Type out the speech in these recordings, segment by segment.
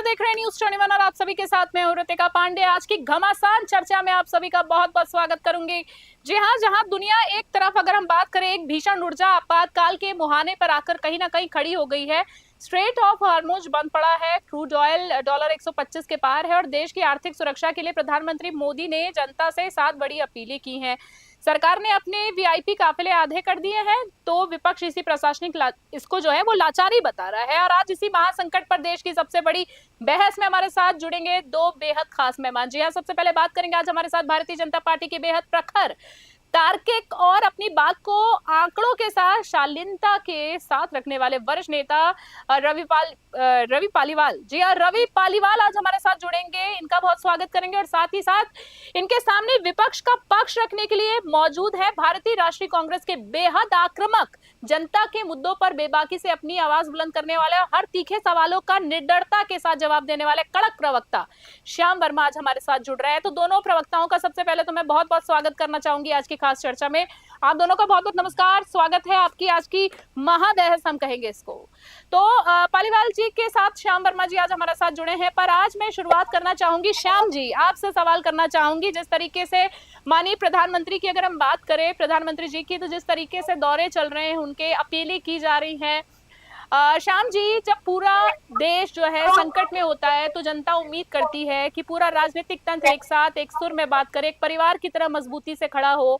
देख रहे हैं न्यूज 21 और आप सभी के साथ में हूं ऋतिका पांडे। आज की घमासान चर्चा में आप सभी का बहुत बहुत स्वागत करूंगी। जी हां, जहां दुनिया एक तरफ अगर हम बात करें एक भीषण ऊर्जा आपातकाल के मुहाने पर आकर कहीं ना कहीं खड़ी हो गई है। स्ट्रेट ऑफ हॉर्मुज बंद पड़ा है, क्रूड ऑयल डॉलर 125 के पार है और देश की आर्थिक सुरक्षा के लिए प्रधानमंत्री मोदी ने जनता से 7 बड़ी अपीलें की हैं। सरकार ने अपने वीआईपी काफिले आधे कर दिए हैं, तो विपक्ष इसी प्रशासनिक इसको जो है वो लाचारी बता रहा है। और आज इसी महासंकट पर देश की सबसे बड़ी बहस में हमारे साथ जुड़ेंगे दो बेहद खास मेहमान। जी हाँ, सबसे पहले बात करेंगे आज हमारे साथ भारतीय जनता पार्टी के बेहद प्रखर, तार्किक और अपनी बात को आंकड़ों के साथ शालीनता के साथ रखने वाले वरिष्ठ नेता रवि पालीवाल। जी हाँ, रवि पालीवाल आज हमारे साथ जुड़ेंगे, इनका बहुत स्वागत करेंगे। और साथ ही साथ इनके सामने विपक्ष का पक्ष रखने के लिए मौजूद है भारतीय राष्ट्रीय कांग्रेस के बेहद आक्रामक, जनता के मुद्दों पर बेबाकी से अपनी आवाज बुलंद करने वाले, हर तीखे सवालों का निडरता के साथ जवाब देने वाले कड़क प्रवक्ता श्याम वर्मा आज हमारे साथ जुड़ रहे हैं। तो दोनों प्रवक्ताओं का सबसे पहले तो मैं बहुत बहुत स्वागत करना चाहूंगी आज की खास चर्चा में। आप दोनों का बहुत बहुत नमस्कार, स्वागत है आपकी आज की महाबहस हम कहेंगे इसको। तो पालीवाल जी के साथ श्याम वर्मा जी आज हमारे साथ जुड़े हैं, पर आज मैं शुरुआत करना चाहूंगी श्याम जी, आपसे सवाल करना चाहूंगी। जिस तरीके से माननीय प्रधानमंत्री की अगर हम बात करें, प्रधानमंत्री जी की, तो जिस तरीके से दौरे चल रहे हैं, उनके अपीलें की जा रही हैं, श्याम जी, जब पूरा देश जो है संकट में होता है तो जनता उम्मीद करती है कि पूरा राजनीतिक तंत्र एक साथ एक सुर में बात करे, एक परिवार की तरह मजबूती से खड़ा हो।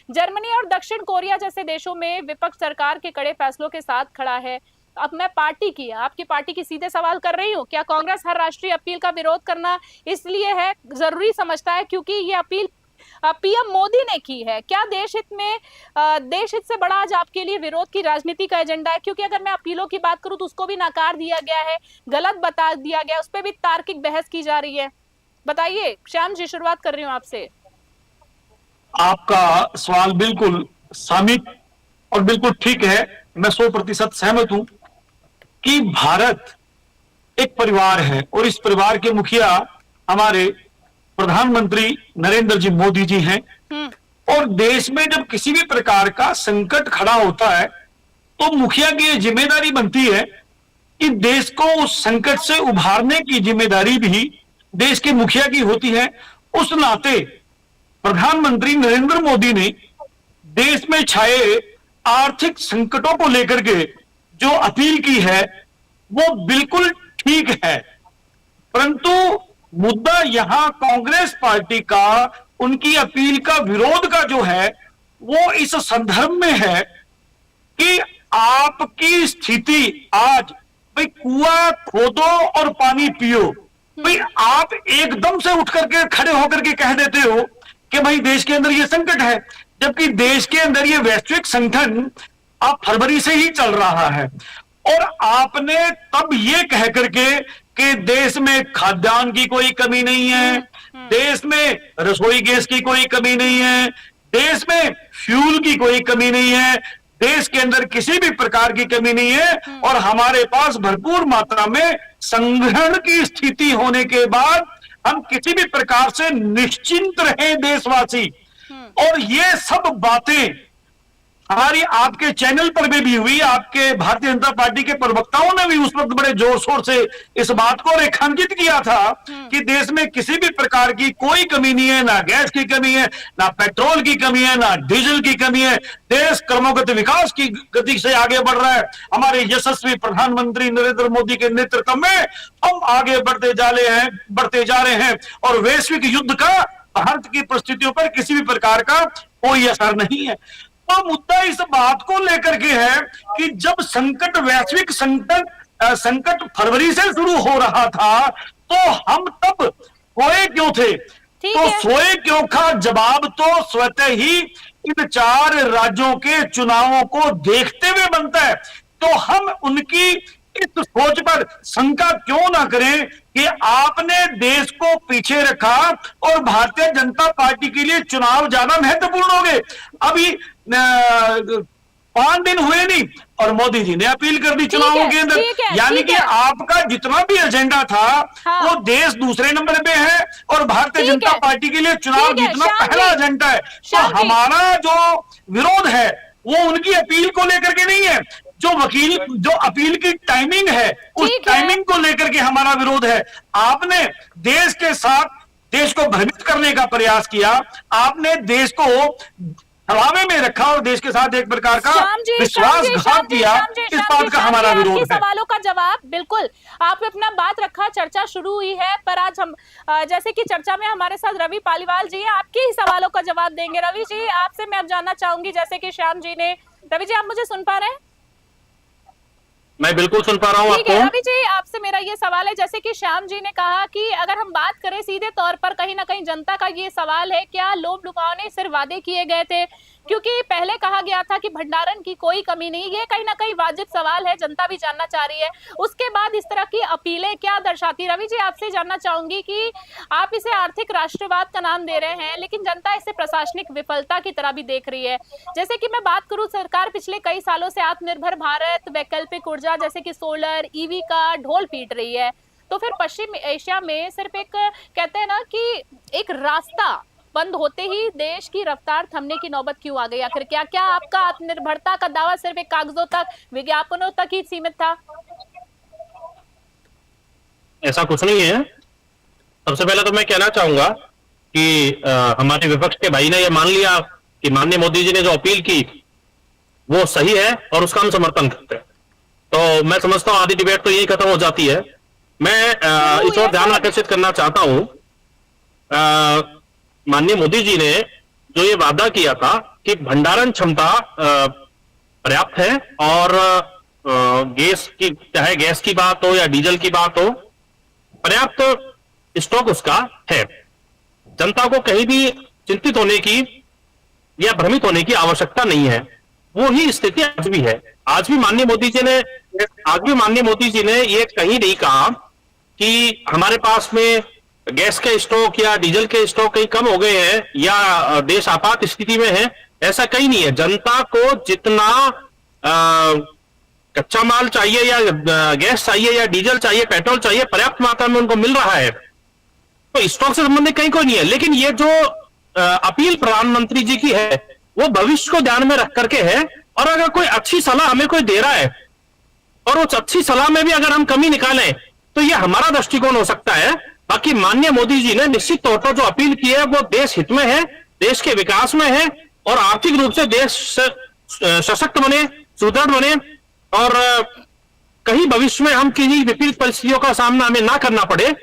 जर्मनी और दक्षिण कोरिया जैसे देशों में विपक्ष सरकार के कड़े फैसलों के साथ खड़ा है। अब मैं आपकी पार्टी की सीधे सवाल कर रही हूँ, क्या कांग्रेस हर राष्ट्रीय अपील का विरोध करना इसलिए है, जरूरी समझता है क्योंकि ये अपील पीएम मोदी ने की है? क्या देश हित से बड़ा आज आपके लिए विरोध की राजनीति का एजेंडा है? क्योंकि अगर मैं अपीलों की बात करूं तो उसको भी नकार दिया गया है, गलत बता दिया गया, उस पर भी तार्किक बहस की जा रही है। बताइए श्याम जी, शुरुआत कर रही हूं आपसे। आपका सवाल बिल्कुल सामिक और बिल्कुल ठीक है। मैं 100% सहमत हूं कि भारत एक परिवार है और इस परिवार के मुखिया हमारे प्रधानमंत्री नरेंद्र जी मोदी जी हैं। और देश में जब किसी भी प्रकार का संकट खड़ा होता है तो मुखिया की यह जिम्मेदारी बनती है कि देश को उस संकट से उभारने की जिम्मेदारी भी देश के मुखिया की होती है। उस नाते प्रधानमंत्री नरेंद्र मोदी ने देश में छाए आर्थिक संकटों को लेकर के जो अपील की है वो बिल्कुल ठीक है, परंतु मुद्दा यहां कांग्रेस पार्टी का उनकी अपील का विरोध का जो है वो इस संदर्भ में है कि आपकी स्थिति आज, भाई कुआं खोदो और पानी पियो, भाई आप एकदम से उठ करके खड़े होकर के कह देते हो कि भाई देश के अंदर ये संकट है, जबकि देश के अंदर ये वैश्विक संगठन अब फरवरी से ही चल रहा है। और आपने तब ये कह करके कि देश में खाद्यान्न की कोई कमी नहीं है, देश में रसोई गैस की कोई कमी नहीं है, देश में फ्यूल की कोई कमी नहीं है, देश के अंदर किसी भी प्रकार की कमी नहीं है और हमारे पास भरपूर मात्रा में संग्रहण की स्थिति होने के बाद हम किसी भी प्रकार से निश्चिंत रहे देशवासी। और ये सब बातें हमारी आपके चैनल पर भी हुई, आपके भारतीय जनता पार्टी के प्रवक्ताओं ने भी उस वक्त बड़े जोर शोर से इस बात को रेखांकित किया था कि देश में किसी भी प्रकार की कोई कमी नहीं है, ना गैस की कमी है, ना पेट्रोल की कमी है, ना डीजल की कमी है। देश क्रमोगत विकास की गति से आगे बढ़ रहा है। हमारे यशस्वी प्रधानमंत्री नरेंद्र मोदी के नेतृत्व में हम आगे बढ़ते जा रहे हैं और वैश्विक युद्ध का भारत की परिस्थितियों पर किसी भी प्रकार का कोई असर नहीं है। तो मुद्दा इस बात को लेकर के है कि जब वैश्विक संकट फरवरी से शुरू हो रहा था तो हम तब सोए क्यों थे? तो सोए क्यों का जवाब तो स्वतः ही इन 4 राज्यों के चुनावों को देखते हुए बनता है। तो हम उनकी इस सोच पर शंका क्यों ना करें कि आपने देश को पीछे रखा और भारतीय जनता पार्टी के लिए चुनाव ज्यादा महत्वपूर्ण हो गए। अभी 5 दिन हुए नहीं और मोदी जी ने अपील कर दी चुनावों के अंदर, यानी कि आपका जितना भी एजेंडा था वो देश दूसरे नंबर पे है और भारतीय जनता पार्टी के लिए चुनाव जीतना पहला एजेंडा है। तो हमारा जो विरोध है वो उनकी अपील को लेकर के नहीं है। जो वकील जो अपील की टाइमिंग है उस ठीक है। टाइमिंग को लेकर के हमारा विरोध है। आपने देश के साथ देश को भ्रमित करने का प्रयास किया, आपने देश को हवावे में रखा और देश के साथ एक प्रकार का विश्वासघात किया। इस बात का हमारा विरोध है। सवालों का जवाब बिल्कुल आपने अपना बात रखा, चर्चा शुरू हुई है, पर आज हम जैसे कि चर्चा में हमारे साथ रवि पालीवाल जी हैं, आपके ही सवालों का जवाब देंगे। रवि जी, आपसे मैं अब जानना चाहूंगी, जैसे कि श्याम जी ने, रवि जी आप मुझे सुन पा रहे हैं? मैं बिल्कुल सुन पा रहा हूँ ठीक है आपको। रवि जी, आपसे मेरा ये सवाल है, जैसे कि श्याम जी ने कहा कि अगर हम बात करें सीधे तौर पर, कहीं ना कहीं जनता का ये सवाल है, क्या लोभ लुभावने सिर्फ वादे किए गए थे? क्योंकि पहले कहा गया था कि भंडारण की कोई कमी नहीं, ये कहीं ना कहीं वाजिब सवाल है, जनता भी जानना चाह रही है। उसके बाद इस तरह की अपीलें क्या दर्शाती? रवि जी आपसे जानना चाहूंगी कि आप इसे आर्थिक राष्ट्रवाद का नाम दे रहे हैं, लेकिन जनता इसे प्रशासनिक विफलता की तरह भी देख रही है। जैसे कि मैं बात करूं, सरकार पिछले कई सालों से आत्मनिर्भर भारत, वैकल्पिक ऊर्जा जैसे कि सोलर, ईवी का ढोल पीट रही है, तो फिर पश्चिम एशिया में सिर्फ एक, कहते हैं ना कि एक रास्ता बंद होते ही देश की रफ्तार थमने की नौबत क्यों आ गई? आखिर क्या क्या आपका आत्मनिर्भरता का दावा सिर्फ एक कागजों तक, विज्ञापनों तक ही सीमित था? ऐसा कुछ नहीं है। सबसे पहले तो मैं कहना चाहूंगा कि हमारे विपक्ष के भाई ने यह मान लिया कि माननीय मोदी जी ने जो अपील की वो सही है और उसका हम समर्थन करते हैं, तो मैं समझता हूं आधी डिबेट तो यही खत्म हो जाती है। मैं इस ओर ध्यान आकर्षित करना चाहता हूं। माननीय मोदी जी ने जो ये वादा किया था कि भंडारण क्षमता पर्याप्त है और गैस की, चाहे गैस की बात हो या डीजल की बात हो, पर्याप्त स्टॉक उसका है। जनता को कहीं भी चिंतित होने की या भ्रमित होने की आवश्यकता नहीं है। वो ही स्थिति आज भी है। आज भी माननीय मोदी जी ने ये कहीं नहीं कहा कि हमारे पास में गैस के स्टॉक या डीजल के स्टॉक कहीं कम हो गए हैं या देश आपात स्थिति में है, ऐसा कहीं नहीं है। जनता को जितना कच्चा माल चाहिए या गैस चाहिए या डीजल चाहिए, पेट्रोल चाहिए, पर्याप्त मात्रा में उनको मिल रहा है, तो स्टॉक से संबंधित कहीं कोई नहीं है। लेकिन ये जो अपील प्रधानमंत्री जी की है वो भविष्य को ध्यान में रख करके है, और अगर कोई अच्छी सलाह हमें कोई दे रहा है और उस अच्छी सलाह में भी अगर हम कमी निकालें तो ये हमारा दृष्टिकोण हो सकता है। बाकी माननीय मोदी जी ने निश्चित तौर पर जो अपील की है वो देश हित में है, देश के विकास में है, और आर्थिक रूप से देश सशक्त बने, सुदृढ़ बने, और कहीं भविष्य में हम किसी विपरीत परिस्थितियों का सामना हमें ना करना पड़े।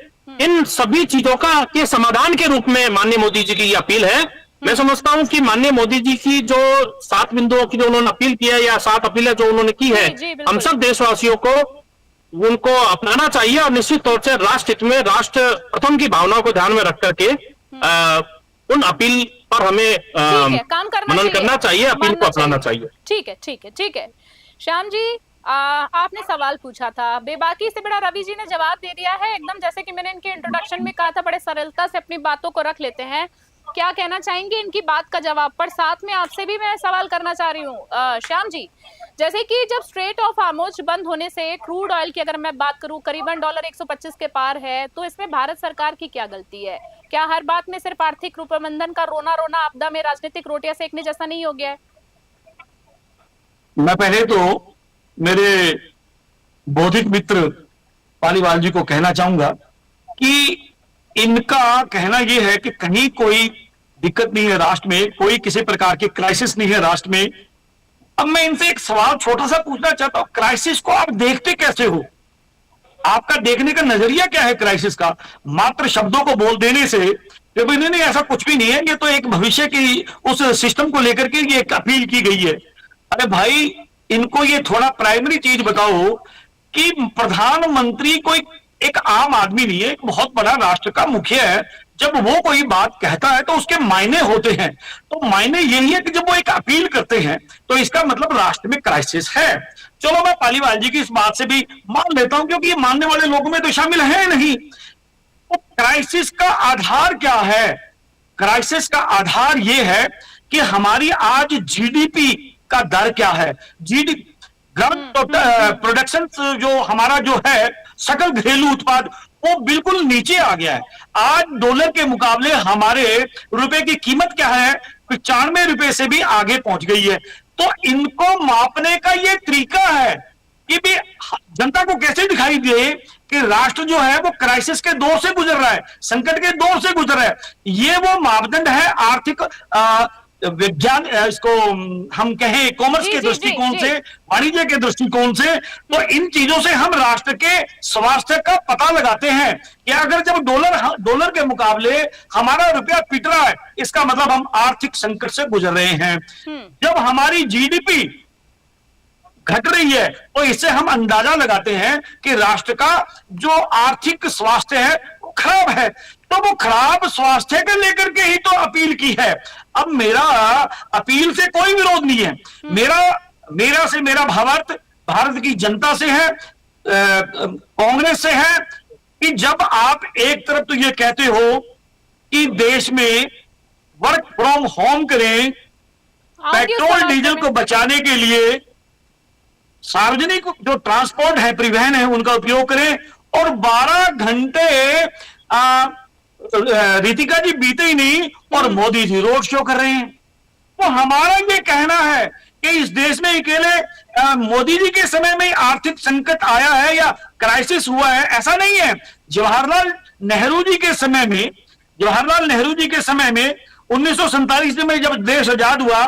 इन सभी चीजों का के समाधान के रूप में माननीय मोदी जी की ये अपील है। मैं समझता हूं कि माननीय मोदी जी की जो 7 बिंदुओं की जो उन्होंने अपील की है या 7 अपीलें जो उन्होंने की है, हम सब देशवासियों को उनको अपनाना चाहिए, और निश्चित तौर से राष्ट्र हित में, राष्ट्र प्रथम की भावनाओं को ध्यान में रख करके उन अपील पर हमें काम मनन करना चाहिए, अपील को अपनाना चाहिए। ठीक है, ठीक है, ठीक है। श्याम जी, आपने सवाल पूछा था, बेबाकी से बड़ा रवि जी ने जवाब दे दिया है एकदम। जैसे कि मैंने इनके इंट्रोडक्शन में कहा था, बड़े सरलता से अपनी बातों को रख लेते हैं। क्या कहना चाहेंगे इनकी बात का जवाब पर? साथ में आपसे भी मैं सवाल करना चाह रही हूँ श्याम जी, जैसे कि जब स्ट्रेट ऑफ हार्मुज बंद होने से क्रूड ऑयल की अगर मैं बात करूं करीबन $125 के पार है, तो इसमें भारत सरकार की क्या गलती है? क्या हर बात में सिर्फ आर्थिक रूपबंधन का रोना रोना आपदा में राजनीतिक रोटियां सेकने जैसा नहीं हो गया है? मैं पहले तो मेरे बौद्धिक मित्र पालीवाल जी को कहना चाहूंगा कि इनका कहना यह है कि कहीं कोई दिक्कत नहीं है राष्ट्र में, कोई किसी प्रकार की क्राइसिस नहीं है राष्ट्र में। अब मैं इनसे एक सवाल छोटा सा पूछना चाहता हूं, क्राइसिस को आप देखते कैसे हो? आपका देखने का नजरिया क्या है क्राइसिस का? मात्र शब्दों को बोल देने से नहीं, ऐसा कुछ भी नहीं है, ये तो एक भविष्य की उस सिस्टम को लेकर के ये एक अपील की गई है। अरे भाई, इनको ये थोड़ा प्राइमरी चीज बताओ कि प्रधानमंत्री कोई एक आम आदमी नहीं है, एक बहुत बड़ा राष्ट्र का मुखिया है। जब वो कोई बात कहता है तो उसके मायने होते हैं। तो मायने यही है कि जब वो एक अपील करते हैं तो इसका मतलब राष्ट्र में क्राइसिस है। चलो, मैं पालीवाल जी की इस बात से भी मान लेता हूं, क्योंकि ये मानने वाले लोगों में तो शामिल है नहीं। तो क्राइसिस का आधार क्या है? क्राइसिस का आधार ये है कि हमारी आज जीडीपी का दर क्या है। जीडीपी प्रोडक्शन जो हमारा जो है सकल घरेलू उत्पाद, वो बिल्कुल नीचे आ गया है। आज डॉलर के मुकाबले हमारे रुपए की कीमत क्या है? 95 रुपए से भी आगे पहुंच गई है। तो इनको मापने का ये तरीका है कि भी जनता को कैसे दिखाई दे कि राष्ट्र जो है वो क्राइसिस के दौर से गुजर रहा है, संकट के दौर से गुजर रहा है। ये वो मापदंड है आर्थिक विज्ञान, इसको हम कहें कॉमर्स के दृष्टिकोण से, वाणिज्य के दृष्टिकोण से। तो इन चीजों से हम राष्ट्र के स्वास्थ्य का पता लगाते हैं कि अगर जब डॉलर के मुकाबले हमारा रुपया पिट रहा है, इसका मतलब हम आर्थिक संकट से गुजर रहे हैं। जब हमारी जीडीपी घट रही है तो इससे हम अंदाजा लगाते हैं कि राष्ट्र का जो आर्थिक स्वास्थ्य है वो खराब है। तो वो खराब स्वास्थ्य को लेकर के ही तो अपील की है। अब मेरा अपील से कोई विरोध नहीं है, मेरा भावार्थ भारत की जनता से है, कांग्रेस से है कि जब आप एक तरफ तो ये कहते हो कि देश में वर्क फ्रॉम होम करें, पेट्रोल डीजल को बचाने के लिए सार्वजनिक जो ट्रांसपोर्ट है, परिवहन है, उनका उपयोग करें, और 12 घंटे रितिका जी बीते ही नहीं और मोदी जी रोड शो कर रहे हैं। तो हमारा ये कहना है कि इस देश में अकेले मोदी जी के समय में आर्थिक संकट आया है या क्राइसिस हुआ है, ऐसा नहीं है। जवाहरलाल नेहरू जी के समय में 1947 में जब देश आजाद हुआ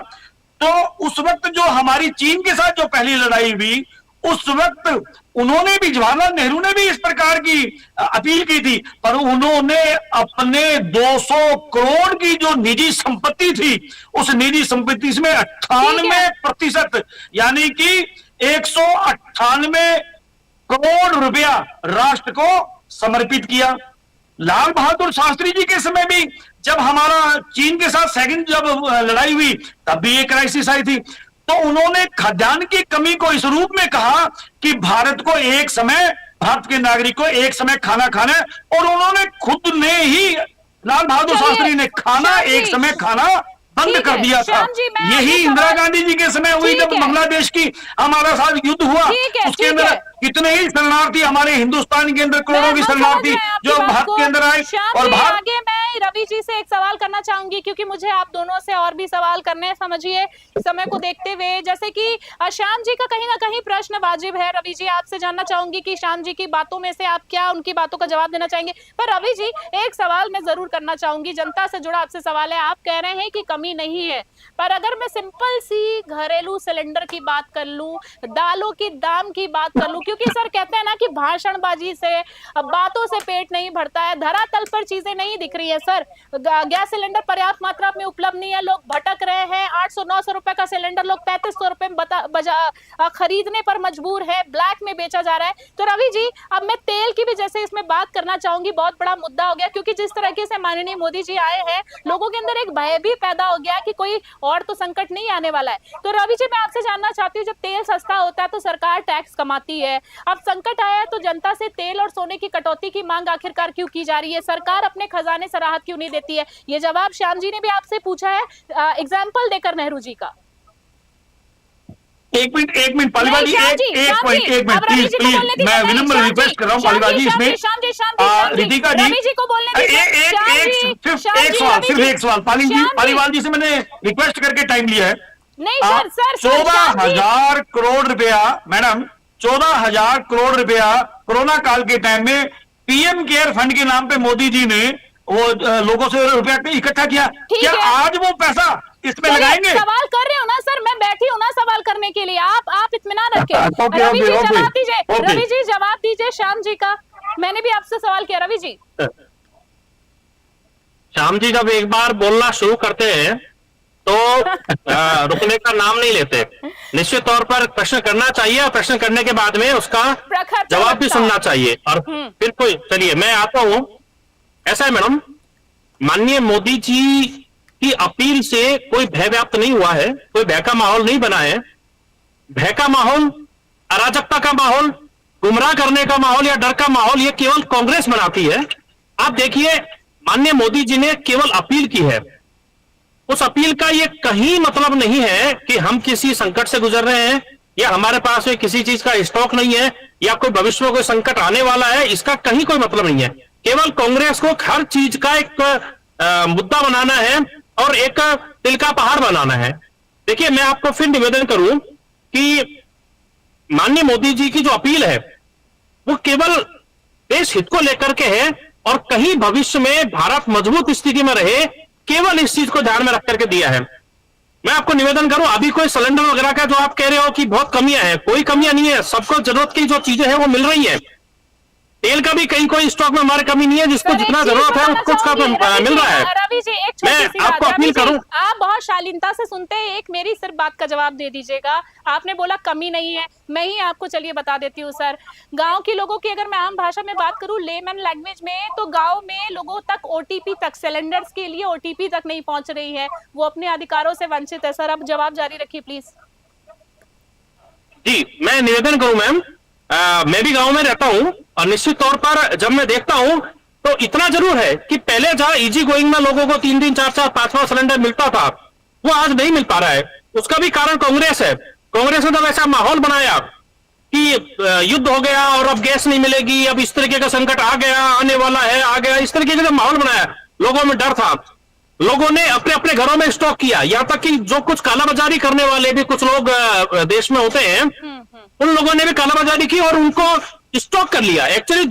तो उस वक्त जो हमारी चीन के साथ जो पहली लड़ाई हुई, उस वक्त उन्होंने भी, जवाहरलाल नेहरू ने भी इस प्रकार की अपील की थी, पर उन्होंने अपने 200 करोड़ की जो निजी संपत्ति थी, उस निजी संपत्ति में 98% यानी कि 198 करोड़ रुपया राष्ट्र को समर्पित किया। लाल बहादुर शास्त्री जी के समय भी जब हमारा चीन के साथ सेकंड जब लड़ाई हुई तब भी एक क्राइसिस आई थी, तो उन्होंने खाद्यान्न की कमी को इस रूप में कहा कि भारत के नागरिक को एक समय खाना खाना है, और उन्होंने खुद ने ही, लाल बहादुर शास्त्री ने एक समय खाना बंद कर दिया था। यही इंदिरा गांधी जी के समय हुई जब बांग्लादेश की हमारा साथ युद्ध हुआ, उसके अंदर कितने ही शरणार्थी, हमारे हिंदुस्तान के अंदर करोड़ों की शरणार्थी जो भारत के अंदर आए। और आगे मैं रवि जी से एक सवाल करना चाहूंगी क्योंकि मुझे आप दोनों से और भी सवाल करने हैं, समझिए समय को देखते हुए। जैसे कि श्याम जी का कहीं ना कहीं प्रश्न वाजिब है। रवि जी आपसे जानना चाहूंगी कि श्याम जी की बातों में से आप क्या उनकी बातों का जवाब देना चाहेंगे। पर रवि जी एक सवाल मैं जरूर करना चाहूंगी, जनता से जुड़ा आपसे सवाल है। आप कह रहे हैं कि कमी नहीं है, पर अगर मैं सिंपल सी घरेलू सिलेंडर की बात कर लूं, दालों की दाम की बात कर लूं, क्योंकि सर कहते हैं ना कि भाषणबाजी से, बातों से पेट नहीं भरता है, धरातल पर चीजें नहीं दिख रही है। सर गैस सिलेंडर पर्याप्त मात्रा में उपलब्ध नहीं है, लोग भटक रहे हैं। 800-900 रुपए का सिलेंडर लोग 3500 रुपए में खरीदने पर मजबूर है, ब्लैक में बेचा जा रहा है। तो रवि जी अब मैं तेल की भी जैसे इसमें बात करना चाहूंगी, बहुत बड़ा मुद्दा हो गया क्योंकि जिस तरीके से माननीय मोदी जी आए हैं, लोगों के अंदर एक भय भी पैदा हो गया कि कोई और तो संकट नहीं आने वाला है। तो रवि जी मैं आपसे जानना चाहती हूँ, जब तेल सस्ता होता है तो सरकार टैक्स कमाती है, अब संकट आया है तो जनता से तेल और सोने की कटौती की मांग आखिरकार क्यों की जा रही है? सरकार अपने खजाने से राहत क्यों नहीं देती है? ये जवाब श्याम जी ने भी आपसे पूछा है एग्जाम्पल देकर नेहरू जी का। एक मिनट पालीवाल जी, एक मिनट प्लीज, मैं विनम्र रिक्वेस्ट कर रहा हूँ पालीवाल जी, इसमें रितिका जी सिर्फ एक सवाल पालीवाल जी से मैंने रिक्वेस्ट करके टाइम लिया है। नहीं सर 14,000 करोड़ रुपया, मैडम 14,000 करोड़ रुपया कोरोना काल के टाइम में पीएम केयर फंड के नाम पे मोदी जी ने वो लोगों से रुपया इकट्ठा किया। क्या आज वो पैसा इसमें लगाएंगे? सवाल कर रहे हो ना सर, मैं बैठी हूँ ना सवाल करने के लिए, आप इत्मीनान रखें। रवि जी जवाब दीजिए, रवि जी जवाब दीजिए श्याम जी का। मैंने भी आपसे सवाल किया रवि जी। श्याम जी जब एक बार बोलना शुरू करते हैं तो रुकने का नाम नहीं लेते। निश्चित तौर पर प्रश्न करना चाहिए और प्रश्न करने के बाद में उसका जवाब भी सुनना चाहिए। और फिर कोई, चलिए मैं आता हूं। ऐसा है मैडम, माननीय मोदी जी की अपील से कोई भय व्याप्त नहीं हुआ है, कोई भय का माहौल नहीं बना है। भय का माहौल, अराजकता का माहौल, गुमराह करने का माहौल या डर का माहौल ये केवल कांग्रेस बनाती है। आप देखिए माननीय मोदी जी ने केवल अपील की है, उस अपील का ये कहीं मतलब नहीं है कि हम किसी संकट से गुजर रहे हैं या हमारे पास में किसी चीज का स्टॉक नहीं है या कोई भविष्य में कोई संकट आने वाला है, इसका कहीं कोई मतलब नहीं है। केवल कांग्रेस को हर चीज का एक मुद्दा बनाना है और एक तिल का पहाड़ बनाना है। देखिए, मैं आपको फिर निवेदन करूं कि माननीय मोदी जी की जो अपील है वो केवल देश हित को लेकर के है, और कहीं भविष्य में भारत मजबूत स्थिति में रहे, केवल इस चीज को ध्यान में रख करके दिया है। मैं आपको निवेदन करूं, अभी कोई सिलेंडर वगैरह का जो आप कह रहे हो कि बहुत कमियां हैं, कोई कमियां नहीं है, सबको जरूरत की जो चीजें हैं वो मिल रही है। तेल का भी कहीं कोई स्टॉक में हमारे कमी नहीं है, जिसको जितना जरूरत है उसको उसका मिल रहा है। रवि जी, एक छोटी सी मैं आपको बात, अपील करूं, आप बहुत शालीनता से सुनते हैं, एक मेरी सिर्फ बात का जवाब दे दीजिएगा। आपने बोला कमी नहीं है, मैं ही आपको चलिए बता देती हूँ सर। गांव के लोगों की अगर मैं आम भाषा में बात करूं, लेमन लैंग्वेज में, तो गांव में लोगों तक ओटीपी तक, सिलेंडर्स के लिए ओटीपी तक नहीं पहुंच रही है, वो अपने अधिकारों से वंचित है। सर अब जवाब जारी रखिए प्लीज। जी, मैं निवेदन करूं मैम, मैं भी गांव में रहता हूं, और निश्चित तौर पर जब मैं देखता हूं तो इतना जरूर है कि पहले जहां इजी गोइंग में लोगों को 3-3, 4-4, 5-5 सिलेंडर मिलता था, वो आज नहीं मिल पा रहा है। उसका भी कारण कांग्रेस है। कांग्रेस ने तो ऐसा माहौल बनाया कि युद्ध हो गया और अब गैस नहीं मिलेगी, अब इस तरीके का संकट आ गया, आने वाला है, आ गया, इस तरीके का माहौल बनाया। लोगों में डर था, लोगों ने अपने अपने घरों में स्टॉक किया, यहां तक कि जो कुछ कालाबाजारी करने वाले भी कुछ लोग देश में होते हैं, उन लोगों ने भी कालाबाजारी की और उनको स्टॉक कर लिया। एक्चुअली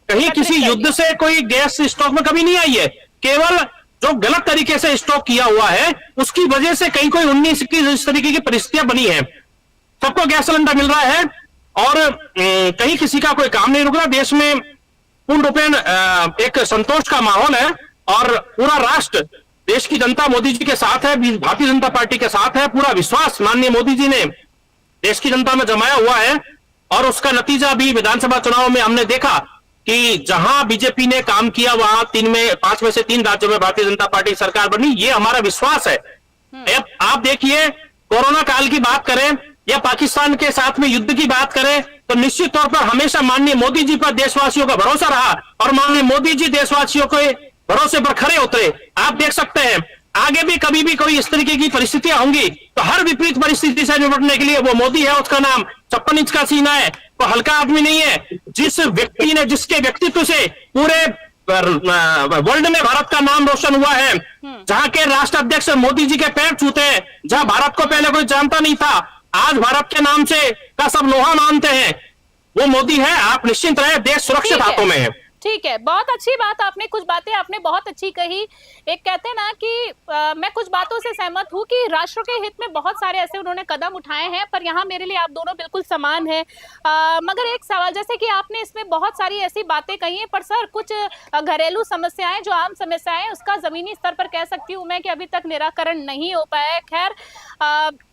कहीं किसी युद्ध से कोई गैस स्टॉक में कभी नहीं आई है, केवल जो गलत तरीके से स्टॉक किया हुआ है उसकी वजह से कहीं कोई 19-21 इस तरीके की परिस्थितियां बनी है। सबको गैस सिलेंडर मिल रहा है और कहीं किसी का कोई काम नहीं रुक रहा। देश में पूर्ण रूपेण एक संतोष का माहौल है और पूरा राष्ट्र, देश की जनता मोदी जी के साथ है, भारतीय जनता पार्टी के साथ है। पूरा विश्वास माननीय मोदी जी ने देश की जनता में जमाया हुआ है और उसका नतीजा भी विधानसभा चुनाव में हमने देखा कि जहां बीजेपी ने काम किया वहां 5 में से 3 राज्यों में भारतीय जनता पार्टी सरकार बनी। ये हमारा विश्वास है। अब आप देखिए, कोरोना काल की बात करें या पाकिस्तान के साथ में युद्ध की बात करें, तो निश्चित तौर पर हमेशा माननीय मोदी जी पर देशवासियों का भरोसा रहा और माननीय मोदी जी देशवासियों के भरोसे पर खड़े उतरे। आप देख सकते हैं आगे भी कभी भी कोई इस तरीके की परिस्थितियां होंगी तो हर विपरीत परिस्थिति से निपटने के लिए वो मोदी है, उसका नाम 56 इंच का सीना है, तो हल्का आदमी नहीं है। जिस व्यक्ति ने, जिसके व्यक्तित्व से पूरे वर्ल्ड में भारत का नाम रोशन हुआ है, जहां के राष्ट्र अध्यक्ष मोदी जी के पैर छूते हैं, जहां भारत को पहले कोई जानता नहीं था, आज भारत के नाम से का सब लोहा मानते हैं, वो मोदी है। आप निश्चिंत रहे, देश सुरक्षित हाथों में है। ठीक है, बहुत अच्छी बात, आपने कुछ बातें आपने बहुत अच्छी कही। एक कहते हैं ना कि मैं कुछ बातों से सहमत हूँ कि राष्ट्र के हित में बहुत सारे ऐसे उन्होंने कदम उठाए हैं, पर यहाँ मेरे लिए आप दोनों बिल्कुल समान हैं। मगर एक सवाल, जैसे कि आपने इसमें बहुत सारी ऐसी बातें कही हैं, पर सर कुछ घरेलू समस्याएं, जो आम समस्याएं, उसका जमीनी स्तर पर कह सकती हूँ मैं कि अभी तक निराकरण नहीं हो पाया है। खैर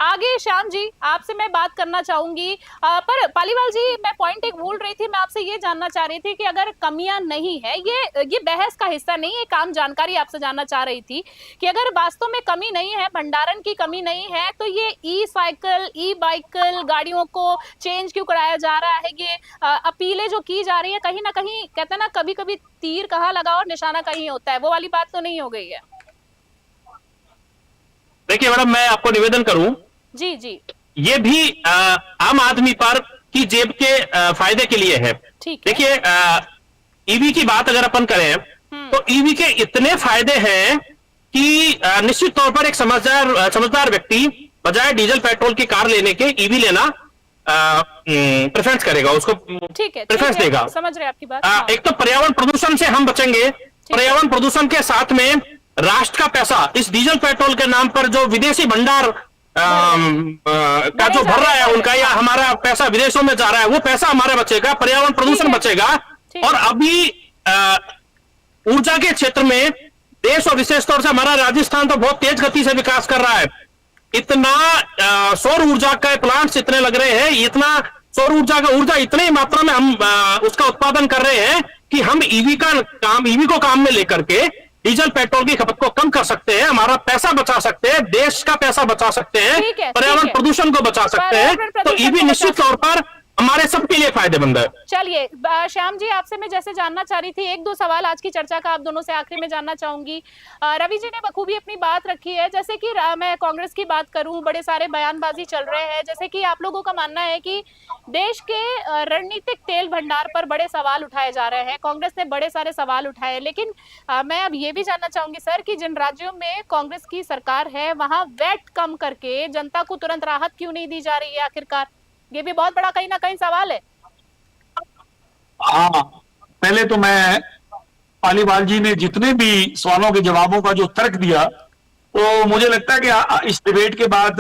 आगे श्याम जी आपसे मैं बात करना चाहूंगी, पर पालीवाल जी मैं पॉइंट एक भूल रही थी, मैं आपसे ये जानना चाह रही थी कि अगर कमियां नहीं है, ये बहस का हिस्सा नहीं है, काम जानकारी आपसे जानना चाह रही थी कि अगर वास्तव में कमी नहीं है, भंडारण की कमी नहीं है, तो ये ई साइकिल, ई बाइकल गाड़ियों को चेंज क्यों कराया जा रहा है? ये अपीलें जो की जा रही है, कहीं ना कहीं कहते हैं ना कभी कभी तीर कहाँ लगा और निशाना कहीं होता है, वो वाली बात तो नहीं हो गई है? देखिए मैडम, मैं आपको निवेदन करूं, जी जी, ये भी आम आदमी पर की जेब के फायदे के लिए है। देखिए ईवी की बात अगर अपन करें तो ईवी के इतने फायदे हैं कि निश्चित तौर पर एक समझदार व्यक्ति बजाय डीजल पेट्रोल की कार लेने के ईवी लेना प्रेफरेंस करेगा, उसको प्रेफरेंस देगा। समझ रहे आपकी बात। एक तो पर्यावरण प्रदूषण से हम बचेंगे, पर्यावरण प्रदूषण के साथ में राष्ट्र का पैसा इस डीजल पेट्रोल के नाम पर जो विदेशी भंडार का जो भर रहा है उनका, या हमारा पैसा विदेशों में जा रहा है, वो पैसा हमारा बचेगा, पर्यावरण प्रदूषण बचेगा। और अभी ऊर्जा के क्षेत्र में देश और विशेष तौर से हमारा राजस्थान तो बहुत तेज गति से विकास कर रहा है। इतना सौर ऊर्जा के प्लांट्स इतने लग रहे हैं, इतना सौर ऊर्जा इतनी मात्रा में हम उसका उत्पादन कर रहे हैं कि हम ईवी को काम में लेकर के डीजल पेट्रोल की खपत को कम कर सकते हैं, हमारा पैसा बचा सकते हैं, देश का पैसा बचा सकते हैं, पर्यावरण प्रदूषण को बचा सकते हैं। तो ईवी निश्चित तौर पर हमारे सबके लिए फायदेमंद है। चलिए श्याम जी, आपसे मैं जैसे जानना चाह रही थी, एक दो सवाल आज की चर्चा का आप दोनों से आखिरी में जानना चाहूंगी। रवि जी ने बखूबी अपनी बात रखी है। जैसे कि मैं कांग्रेस की बात करूं, बड़े सारे बयानबाजी चल रहे हैं। जैसे कि आप लोगों का मानना है कि देश के रणनीतिक तेल भंडार पर बड़े सवाल उठाए जा रहे हैं। कांग्रेस ने बड़े सारे सवाल उठाए, लेकिन मैं अब ये भी जानना चाहूंगी सर कि जिन राज्यों में कांग्रेस की सरकार है वहां वैट कम करके जनता को तुरंत राहत क्यों नहीं दी जा रही है आखिरकार? ये भी बहुत बड़ा कहीं ना कहीं सवाल है। हाँ, पहले तो मैं पालीवाल जी ने जितने भी सवालों के जवाबों का जो तर्क दिया, तो मुझे लगता है कि इस डिबेट के बाद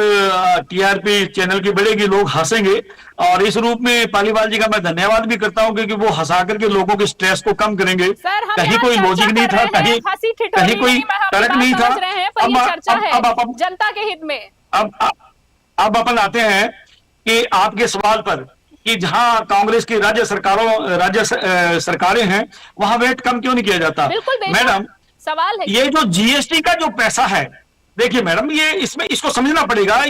टीआरपी चैनल की बढ़ेगी, लोग हंसेंगे। और इस रूप में पालीवाल जी का मैं धन्यवाद भी करता हूं, क्योंकि वो हंसा करके लोगों के स्ट्रेस को कम करेंगे। कहीं कोई लॉजिक नहीं था, कहीं कोई तर्क नहीं था। अब जनता के हित में अब अपन आते हैं कि आपके सवाल पर कि जहां कांग्रेस की राज्य सरकारें हैं वहां वेट कम क्यों नहीं किया जाता। मैडम, सवाल है ये जो जीएसटी का जो पैसा है, देखिए मैडम, ये इसको समझना पड़ेगा।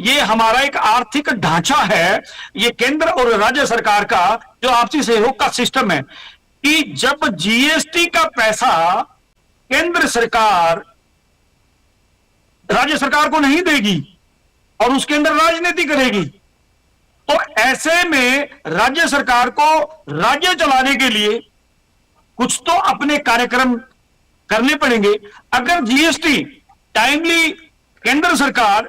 ये हमारा एक आर्थिक ढांचा है, ये केंद्र और राज्य सरकार का जो आपसी सहयोग का सिस्टम है, कि जब जीएसटी का पैसा केंद्र सरकार राज्य सरकार को नहीं देगी और उसके अंदर राजनीति करेगी, तो ऐसे में राज्य सरकार को राज्य चलाने के लिए कुछ तो अपने कार्यक्रम करने पड़ेंगे। अगर जीएसटी टाइमली केंद्र सरकार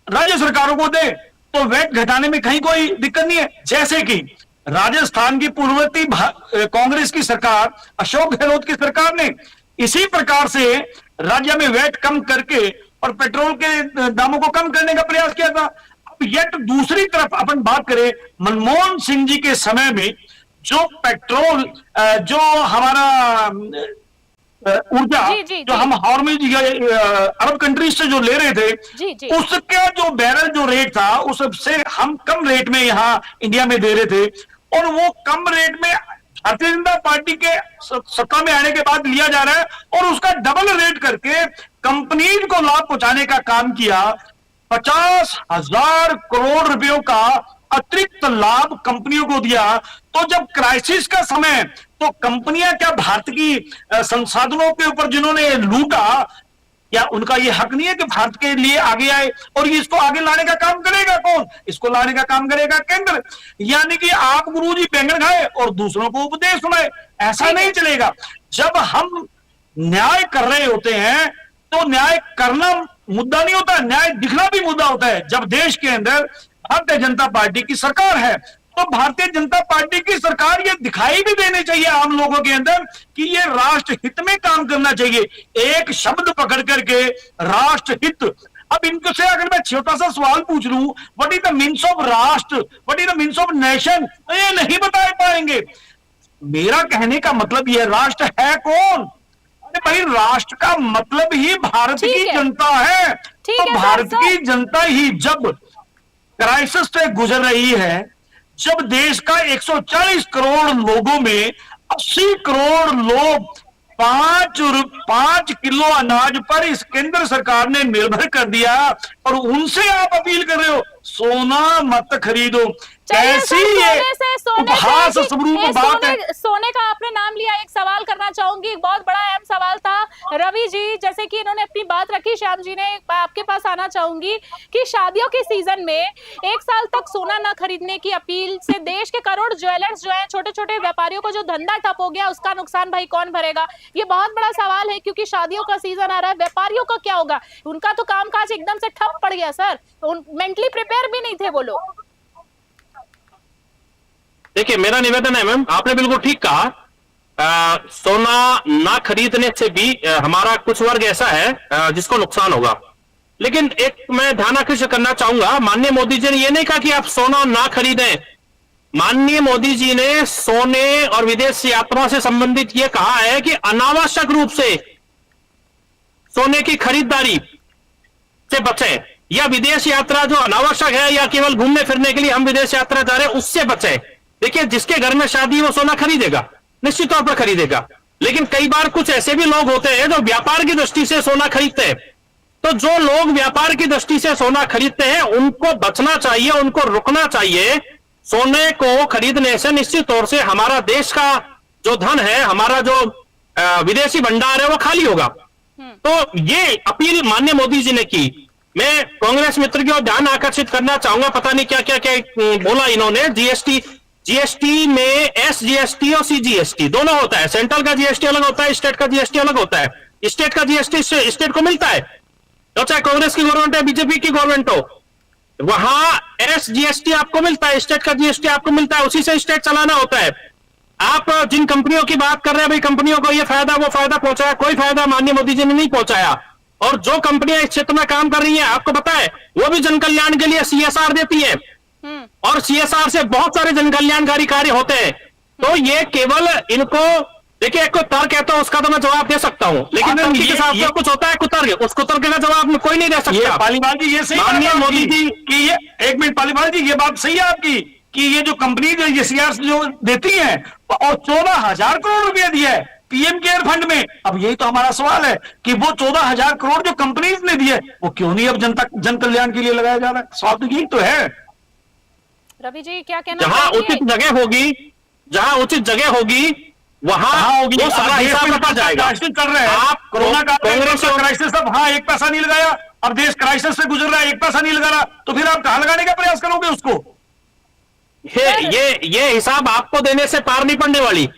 राज्य सरकारों को दे तो वैट घटाने में कहीं कोई दिक्कत नहीं है। जैसे कि राजस्थान की पूर्ववर्ती कांग्रेस की सरकार, अशोक गहलोत की सरकार ने इसी प्रकार से राज्य में वैट कम करके और पेट्रोल के दामों को कम करने का प्रयास किया था। यट दूसरी तरफ अपन बात करें, मनमोहन सिंह जी के समय में जो पेट्रोल, जो हमारा ऊर्जा जो हम हॉर्मुज अरब कंट्रीज से जो ले रहे थे, उसका जो बैरल जो रेट था उससे हम कम रेट में यहाँ इंडिया में दे रहे थे, और वो कम रेट में भारतीय जनता पार्टी के सत्ता में आने के बाद लिया जा रहा है, और उसका डबल रेट करके कंपनीज को लाभ पहुंचाने का काम किया। 50,000 करोड़ रुपयों का अतिरिक्त लाभ कंपनियों को दिया। तो जब क्राइसिस का समय, तो कंपनियां क्या भारत की संसाधनों के ऊपर जिन्होंने लूटा, या उनका ये हक नहीं है कि भारत के लिए आगे आए? और इसको आगे लाने का काम करेगा कौन? इसको लाने का काम करेगा केंद्र। यानी कि आप गुरुजी बैंगन खाए और दूसरों को उपदेश सुनाए, ऐसा नहीं चलेगा। जब हम न्याय कर रहे होते हैं तो न्याय करना मुद्दा नहीं होता, न्याय दिखना भी मुद्दा होता है। जब देश के अंदर भारतीय जनता पार्टी की सरकार है, तो भारतीय जनता पार्टी की सरकार ये दिखाई भी देनी चाहिए आम लोगों के अंदर कि ये राष्ट्र हित में काम करना चाहिए। एक शब्द पकड़ करके राष्ट्र हित, अब इनको से अगर मैं छोटा सा सवाल पूछ लूं, what is the means of राष्ट्र, what is the means of nation, ये नहीं बता पाएंगे। मेरा कहने का मतलब यह, राष्ट्र है कौन? भाई, राष्ट्र का मतलब ही भारत की जनता है। तो भारत की जनता ही जब क्राइसिस से गुजर रही है, जब देश का 140 करोड़ लोगों में 80 करोड़ लोग 5 किलो अनाज पर इस केंद्र सरकार ने निर्भर कर दिया, और उनसे आप अपील कर रहे हो सोना मत खरीदो। कैसी ये उपहास स्वरूप बात है। सोने का आपने नाम लिया, एक सवाल करना चाहूंगी, एक बहुत बड़ा अहम सवाल था। रवि जी, जैसे कि इन्होंने अपनी बात रखी, श्याम जी ने आपके पास आना चाहूंगी कि शादियों के सीजन में 1 साल तक सोना न खरीदने की अपील से देश के करोड़ ज्वेलर्स जो है, छोटे छोटे व्यापारियों को जो धंधा ठप हो गया, उसका नुकसान भाई कौन भरेगा? ये बहुत बड़ा सवाल है, क्योंकि शादियों का सीजन आ रहा है। व्यापारियों का क्या होगा? उनका तो कामकाज एकदम से ठप पड़ गया सर, मेंटली प्रिपेयर भी नहीं थे वो लोग। देखिए, मेरा निवेदन है मैम, आपने बिल्कुल ठीक कहा, सोना ना खरीदने से भी हमारा कुछ वर्ग ऐसा है जिसको नुकसान होगा। लेकिन एक मैं ध्यान आकर्षित करना चाहूंगा, माननीय मोदी जी ने यह नहीं कहा कि आप सोना ना खरीदें। माननीय मोदी जी ने सोने और विदेश यात्रा से संबंधित यह कहा है कि अनावश्यक रूप से सोने की खरीदारी से बचें, या विदेश यात्रा जो अनावश्यक है या केवल घूमने फिरने के लिए हम विदेश यात्रा जा रहे हैं उससे बचें। देखिए, जिसके घर में शादी वो सोना खरीदेगा, निश्चित तौर पर खरीदेगा, लेकिन कई बार कुछ ऐसे भी लोग होते हैं जो व्यापार की दृष्टि से सोना खरीदते हैं। तो जो लोग व्यापार की दृष्टि से सोना खरीदते हैं उनको बचना चाहिए, उनको रुकना चाहिए। सोने को खरीदने से निश्चित तौर से हमारा देश का जो धन है, हमारा जो विदेशी भंडार है, वो खाली होगा। तो ये अपील माननीय मोदी जी ने की। मैं कांग्रेस मित्र की ओर ध्यान आकर्षित करना चाहूंगा, पता नहीं क्या क्या क्या बोला इन्होंने। जीएसटी में SGST और CGST दोनों होता है। सेंट्रल का जीएसटी अलग होता है, स्टेट का जीएसटी अलग होता है। स्टेट का जीएसटी स्टेट को मिलता है, तो चाहे कांग्रेस की गवर्नमेंट है, बीजेपी की गवर्नमेंट हो, वहां SGST आपको मिलता है, स्टेट का जीएसटी आपको मिलता है, उसी से स्टेट चलाना होता है। आप जिन कंपनियों की बात कर रहे हैं, भाई कंपनियों को ये फायदा वो फायदा पहुंचाया, कोई फायदा माननीय मोदी जी ने नहीं पहुंचाया। और जो कंपनियां इस क्षेत्र में काम कर रही हैं, आपको पता है, वो भी जन कल्याण के लिए CSR देती है, और CSR से बहुत सारे जन कल्याणकारी कार्य होते हैं। तो ये केवल इनको देखिए, एक को तर्क है तो उसका तो मैं जवाब दे सकता हूं, लेकिन तर्क के साथ जो कुछ होता है कुतर्क, उस कुतर्क का जवाब कोई नहीं दे सकता। पालीवाल जी ये सही माननीय मोदी जी कि ये, एक मिनट पालीवाल जी, ये बात सही है आपकी कि ये जो कंपनी ये CSR जो देती है, और 14,000 करोड़ रुपया दिया है PM केयर फंड में। अब यही तो हमारा सवाल है कि वो 14,000 करोड़ जो कंपनीज ने दिए, वो क्यों नहीं अब जन कल्याण के लिए लगाया जा रहा है? सवाल तो यही तो है। रवि जी क्या कहना जहां चाहेंगे? उचित जगह होगी, जहां उचित जगह होगी, वहां होगी, वो सारा हिसाब रखा जाएगा। क्राइसिस चल रहा है, आप कोरोना का कांग्रेस क्राइसिस, अब हाँ एक पैसा नहीं लगाया, अब देश क्राइसिस से गुजर रहा है, एक पैसा नहीं लगा रहा, तो फिर आप कहां लगाने का प्रयास करोगे उसको? ये हिसाब आपको देने से पार नहीं पड़ने वाली।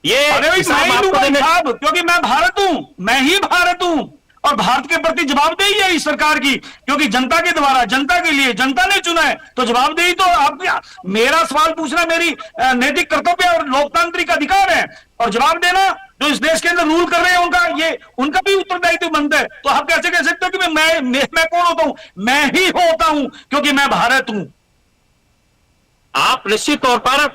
ये अरे भाई हिसाब मैं ही आपको दूंगा देने, हिसाब, क्योंकि मैं भारत हूं, मैं ही भारत हूं, और भारत के प्रति जवाबदेही है इस सरकार की, क्योंकि जनता के द्वारा, जनता के लिए, जनता ने चुना है, तो जवाबदेही तो आप, मेरा सवाल पूछना मेरी नैतिक कर्तव्य और लोकतांत्रिक अधिकार है, और जवाब देना जो इस देश के अंदर रूल कर रहे हैं उनका, ये उनका भी उत्तरदायित्व बनता है। तो आप कैसे कह सकते हो कि मैं कौन होता हूं? मैं ही होता हूं, क्योंकि मैं भारत हूं। आप निश्चित तौर पर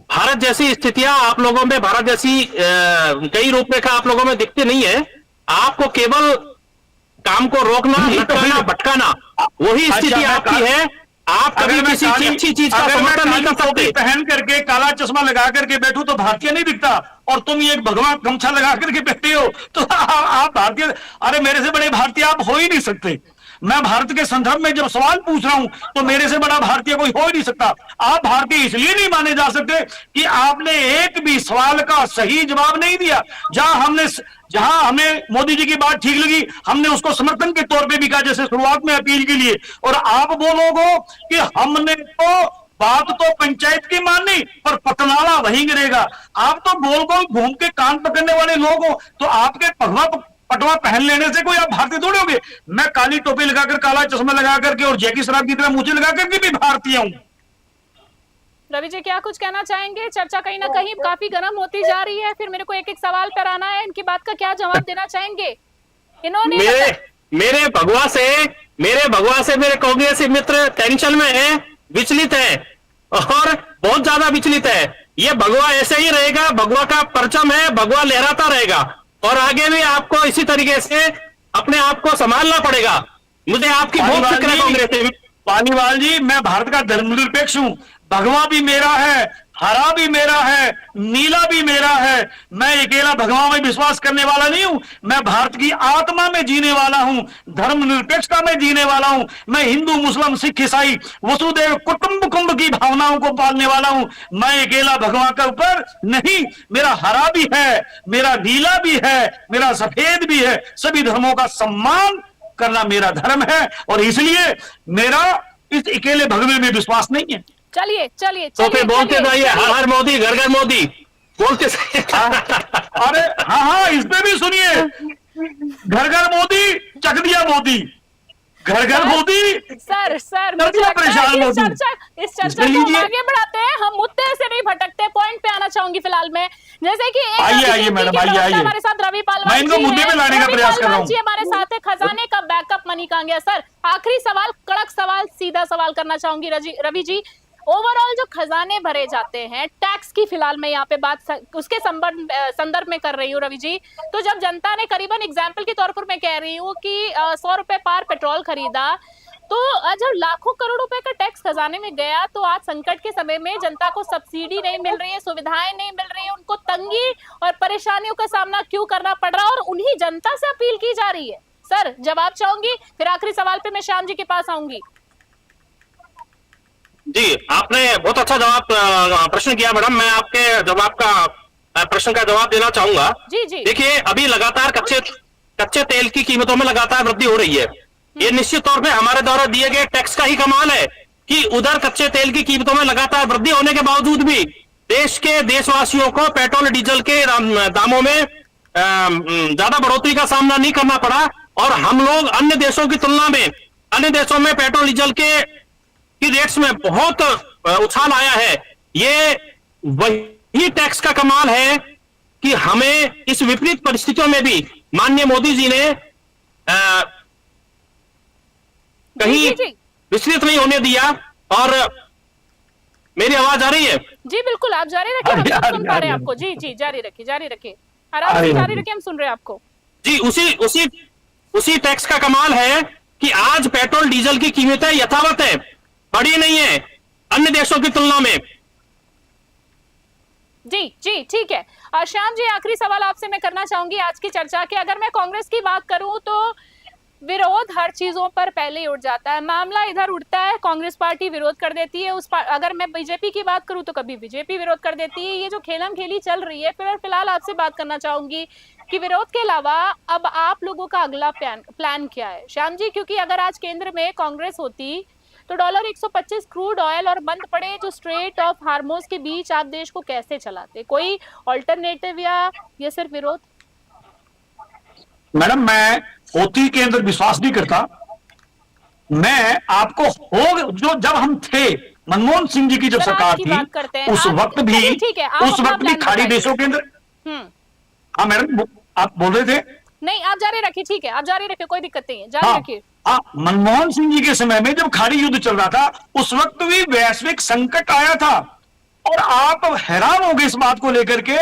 भारत जैसी स्थितियां आप लोगों में, भारत जैसी कई रूपरेखा आप लोगों में दिखती नहीं है। आपको केवल काम को रोकना, लटकाना, भटकाना, वही स्थिति आपकी है। आप कभी किसी अच्छी चीज का समर्थन नहीं कर सकते। पहन करके काला चश्मा लगा करके बैठू तो भारतीय नहीं दिखता, और तुम ये भगवा गमछा लगा करके बैठे हो तो आप भारतीय। अरे मेरे से बड़े भारतीय आप हो ही नहीं सकते। मैं भारत के संदर्भ में जब सवाल पूछ रहा हूं तो मेरे से बड़ा भारतीय कोई हो ही नहीं सकता। आप भारतीय इसलिए नहीं माने जा सकते कि आपने एक भी सवाल का सही जवाब नहीं दिया। जहां हमें मोदी जी की बात ठीक लगी, हमने उसको समर्थन के तौर पे भी कहा, जैसे शुरुआत में अपील के लिए। और आप बोलोगे कि हमने तो बात तो पंचायत की मानी, पर पटनाला वहीं गिरेगा। आप तो गोल गोल घूम के कान पकड़ने वाले लोग हो, तो आपके पटवा पहन लेने से कोई आप भारतीय थोड़े होगे। मैं काली टोपी लगाकर, काला चश्मा लगा करके और जैकी श्रॉफ की तरह मुझे लगा करके भी भारतीय हूं। रवि जी क्या कुछ कहना चाहेंगे? चर्चा कहीं ना कहीं काफी गर्म होती जा रही है, फिर मेरे को एक एक सवाल पर आना है, इनकी बात का क्या जवाब देना चाहेंगे? इन्होंने मेरे भगवा से मेरे कांग्रेसी मित्र टेंशन में है, विचलित है, और बहुत ज्यादा विचलित है। ये भगवा ऐसे ही रहेगा, भगवा का परचम है, भगवा लहराता रहेगा, और आगे भी आपको इसी तरीके से अपने आप को संभालना पड़ेगा। मुझे आपकी बहुत फिक्र है कांग्रेस में। पालीवाल जी, मैं भारत का धर्मनिरपेक्ष हूं। भगवा भी मेरा है, हरा भी मेरा है, नीला भी मेरा है। मैं अकेला भगवा में विश्वास करने वाला नहीं हूं। मैं भारत की आत्मा में जीने वाला हूं, धर्मनिरपेक्षता में जीने वाला हूं। मैं हिंदू, मुस्लिम, सिख, ईसाई, वसुदेव कुटुंबकम की भावनाओं को पालने वाला हूं। मैं अकेला भगवा के ऊपर नहीं, मेरा हरा भी है, मेरा नीला भी है, मेरा सफेद भी है। सभी धर्मों का सम्मान करना मेरा धर्म है, और इसलिए मेरा इस अकेले भगवे में विश्वास नहीं है। चलिए तो फिर बोलते जाइए, हर हर मोदी, घर घर मोदी बोलते। अरे हाँ, इस पे भी सुनिए, घर घर मोदी, चक दिया मोदी, घर घर मोदी। सर मुझे लगता है इस चर्चा को हम आगे बढ़ाते हैं, हम मुद्दे से नहीं भटकते। पॉइंट पे आना चाहूंगी फिलहाल मैं, जैसे कि आइए मैडम, आइए हमारे साथ रवि पालवान, मैं इनको मुद्दे पे लाने का प्रयास कर रहा हूँ। हमारे साथ है खजाने का बैकअप मनी कांगिया। सर आखिरी सवाल, कड़क सवाल, सीधा सवाल करना चाहूंगी रवि जी। ओवरऑल जो खजाने भरे जाते हैं, टैक्स की फिलहाल मैं यहाँ पे बात उसके संदर्भ में कर रही हूँ रवि जी। तो जब जनता ने करीबन एग्जाम्पल के तौर पर मैं कह रही हूँ कि 100 रुपए पार पेट्रोल खरीदा, तो जब लाखों करोड़ रुपए का टैक्स खजाने में गया, तो आज संकट के समय में जनता को सब्सिडी नहीं मिल रही है, सुविधाएं नहीं मिल रही है, उनको तंगी और परेशानियों का सामना क्यों करना पड़ रहा है, और उन्हीं जनता से अपील की जा रही है। सर जवाब चाहूंगी, फिर आखिरी सवाल पे मैं श्याम जी के पास आऊंगी। जी, आपने बहुत अच्छा जवाब प्रश्न किया मैडम। मैं आपके जवाब का प्रश्न का जवाब देना चाहूंगा। जी जी देखिए, अभी लगातार कच्चे तेल की कीमतों में लगातार वृद्धि हो रही है। ये निश्चित तौर पे हमारे द्वारा दिए गए टैक्स का ही कमाल है कि उधर कच्चे तेल की कीमतों में लगातार वृद्धि होने के बावजूद भी देश के देशवासियों को पेट्रोल डीजल के दामों में ज्यादा बढ़ोतरी का सामना नहीं करना पड़ा। और हम लोग अन्य देशों की तुलना में, अन्य देशों में पेट्रोल डीजल की रेट्स में बहुत उछाल आया है। ये वही टैक्स का कमाल है कि हमें इस विपरीत परिस्थितियों में भी माननीय मोदी जी ने कहीं जी जी विचलित नहीं होने दिया। और मेरी आवाज आ रही है? जी बिल्कुल, आप जारी रखिए, हम सब सुन पा रहे हैं आपको। जी जी, जारी रखिए, आराम से जारी रखिए, हम सुन रहे हैं आपको। जी, उसी टैक्स का कमाल है कि आज पेट्रोल डीजल की कीमतें यथावत है, बढ़ी नहीं है अन्य देशों की तुलना में। जी जी ठीक है। श्याम जी, आखिरी सवाल आपसे मैं करना चाहूंगी आज की चर्चा के। अगर मैं कांग्रेस की बात करूं तो विरोध हर चीजों पर पहले ही उठ जाता है। मामला इधर उठता है, कांग्रेस पार्टी विरोध कर देती है। अगर मैं बीजेपी की बात करूं तो कभी बीजेपी विरोध कर देती है। ये जो खेलम खेली चल रही है, फिलहाल आपसे बात करना चाहूंगी कि विरोध के अलावा अब आप लोगों का अगला प्लान क्या है श्याम जी? क्योंकि अगर आज केंद्र में कांग्रेस होती तो $125 क्रूड ऑयल और बंद पड़े जो स्ट्रेट ऑफ हार्मोज के बीच आप देश को कैसे चलाते? कोई ऑल्टरनेटिव या ये सिर्फ विरोध? मैडम, मैं होती के अंदर विश्वास नहीं करता। मैं आपको हो जो जब हम थे, मनमोहन सिंह जी की जब सरकार थी, उस वक्त भी खाड़ी देशों के अंदर। हाँ मैडम, आप बोल रहे थे? नहीं, आप जारी रखिए, ठीक है, आप जारी रखिए, कोई दिक्कत नहीं है, जारी रखिए। मनमोहन सिंह जी के समय में जब खाड़ी युद्ध चल रहा था, उस वक्त भी वैश्विक संकट आया था। और आप हैरान हो गए इस बात को लेकर के,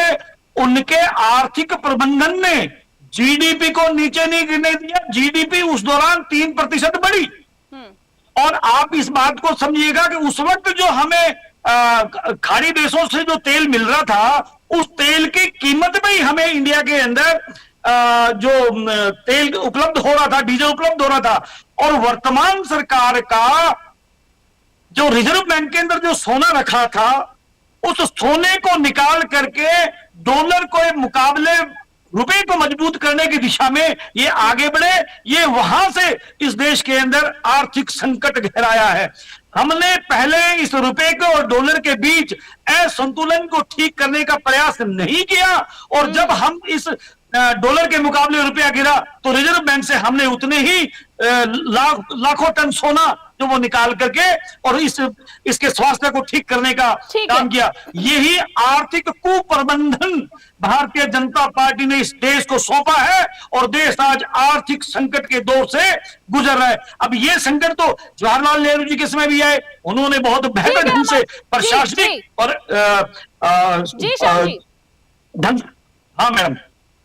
उनके आर्थिक प्रबंधन ने जीडीपी को नीचे नहीं गिरने दिया। जीडीपी उस दौरान 3% बढ़ी। और आप इस बात को समझिएगा कि उस वक्त जो हमें खाड़ी देशों से जो तेल मिल रहा था, उस तेल की कीमत में ही हमें इंडिया के अंदर जो तेल उपलब्ध हो रहा था, डीजल उपलब्ध हो रहा था। और वर्तमान सरकार का जो रिजर्व बैंक के अंदर जो सोना रखा था, उस सोने को निकाल करके डॉलर को मुकाबले रुपए को मजबूत करने की दिशा में ये आगे बढ़े। ये वहां से इस देश के अंदर आर्थिक संकट गहराया है। हमने पहले इस रुपए के और डॉलर के बीच असंतुलन को ठीक करने का प्रयास नहीं किया। और जब हम इस डॉलर के मुकाबले रुपया गिरा तो रिजर्व बैंक से हमने उतने ही लाखों टन सोना जो वो निकाल करके और इसके स्वास्थ्य को ठीक करने का काम किया। यही आर्थिक कुप्रबंधन भारतीय जनता पार्टी ने इस देश को सौंपा है और देश आज आर्थिक संकट के दौर से गुजर रहा है। अब ये संकट तो जवाहरलाल नेहरू जी के समय भी आए, उन्होंने बहुत बेहतर ढंग से प्रशासनिक और ढंग। हाँ मैडम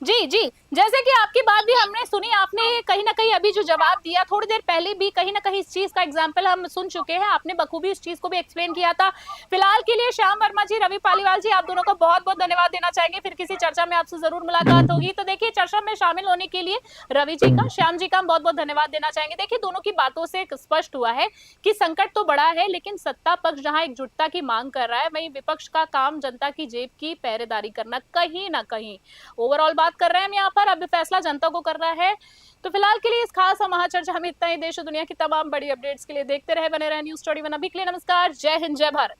जी जी, जैसे कि आपकी बात भी हमने सुनी, आपने कहीं ना कहीं अभी जो जवाब दिया थोड़ी देर पहले भी कहीं ना कहीं इस चीज का एग्जांपल हम सुन चुके हैं। आपने बखूबी इस चीज को भी एक्सप्लेन किया था। फिलहाल के लिए श्याम वर्मा जी, रवि पालीवाल जी, आप दोनों को बहुत बहुत धन्यवाद देना चाहेंगे। फिर किसी चर्चा में आपसे जरूर मुलाकात होगी। तो देखिए, चर्चा में शामिल होने के लिए रवि जी का, श्याम जी का हम बहुत बहुत धन्यवाद देना चाहेंगे। देखिए, दोनों की बातों से स्पष्ट हुआ है कि संकट तो बड़ा है, लेकिन सत्ता पक्ष जहां एकजुटता की मांग कर रहा है, वहीं विपक्ष का काम जनता की जेब की पहरेदारी करना कहीं ना कहीं। ओवरऑल बात कर रहे हैं हम यहाँ पर, अब फैसला जनता को करना है। तो फिलहाल के लिए इस खास महाचर्चा में इतना ही। देश और दुनिया की तमाम बड़ी अपडेट्स के लिए देखते रहे, बने रहे न्यूज़ 21। अभी के लिए नमस्कार, जय हिंद, जय भारत।